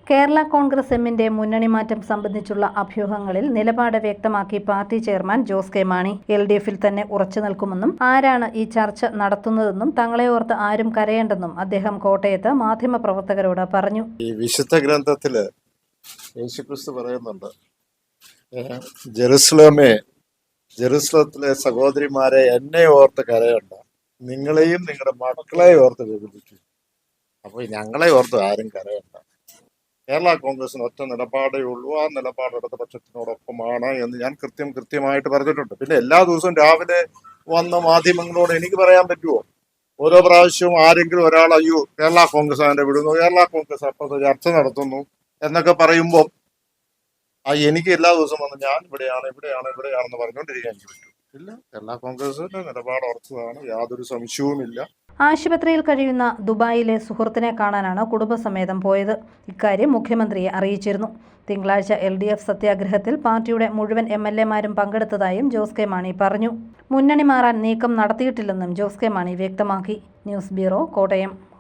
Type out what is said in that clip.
കേരള കോൺഗ്രസ് എമ്മിന്റെ മുന്നണി മാറ്റം സംബന്ധിച്ചുള്ള അഭ്യൂഹങ്ങളിൽ നിലപാട് വ്യക്തമാക്കി പാർട്ടി ചെയർമാൻ ജോസ് കെ മാണി LDF-ൽ തന്നെ ഉറച്ചു നിൽക്കുമെന്നും ആരാണ് ഈ ചർച്ച നടത്തുന്നതെന്നും തങ്ങളെ ഓർത്ത് ആരും കരയേണ്ടെന്നും അദ്ദേഹം കോട്ടയത്ത് മാധ്യമപ്രവർത്തകരോട് പറഞ്ഞു. ഈ വിശുദ്ധ ഗ്രന്ഥത്തില് യേശുക്രിസ്തു പറയുന്നുണ്ട്, ജെറുസലത്തിലെ സഹോദരിമാരെ എന്നെ ഓർത്ത് കരയണ്ട, നിങ്ങളെയും നിങ്ങളുടെ മക്കളെയും ഓർത്ത് വിഭജിക്കും. അപ്പൊ ഞങ്ങളെ ഓർത്ത് ആരും കരയണ്ട. കേരള കോൺഗ്രസിന് ഒറ്റ നിലപാടേ ഉള്ളൂ. ആ നിലപാട് ഇടതുപക്ഷത്തിനോടൊപ്പമാണ് എന്ന് ഞാൻ കൃത്യമായിട്ട് പറഞ്ഞിട്ടുണ്ട്. പിന്നെ എല്ലാ ദിവസവും രാവിലെ വന്ന മാധ്യമങ്ങളോട് എനിക്ക് പറയാൻ പറ്റുമോ? ഓരോ പ്രാവശ്യവും ആരെങ്കിലും ഒരാൾ അയ്യോ കേരള കോൺഗ്രസ് അതിന്റെ വിടുന്നു, കേരള കോൺഗ്രസ് അപ്പുറത്ത് ചർച്ച നടത്തുന്നു എന്നൊക്കെ പറയുമ്പോൾ എനിക്ക് എല്ലാ ദിവസവും വന്ന് ഞാൻ ഇവിടെയാണെന്ന് പറഞ്ഞുകൊണ്ടിരിക്കാൻ എനിക്ക് പറ്റും ഇല്ല. കേരള കോൺഗ്രസിന്റെ നിലപാട് ഉറച്ചതാണ്, യാതൊരു സംശയവുമില്ല. ആശുപത്രിയിൽ കഴിയുന്ന ദുബായിലെ സുഹൃത്തിനെ കാണാനാണ് കുടുംബസമേതം പോയത്. ഇക്കാര്യം മുഖ്യമന്ത്രിയെ അറിയിച്ചിരുന്നു. തിങ്കളാഴ്ച LDF സത്യാഗ്രഹത്തിൽ പാർട്ടിയുടെ മുഴുവൻ MLA-മാരും പങ്കെടുത്തതായും ജോസ് കെ മാണി പറഞ്ഞു. മുന്നണി മാറാൻ നീക്കം നടത്തിയിട്ടില്ലെന്നും ജോസ് കെ മാണി വ്യക്തമാക്കി. News bureau, Kottayam.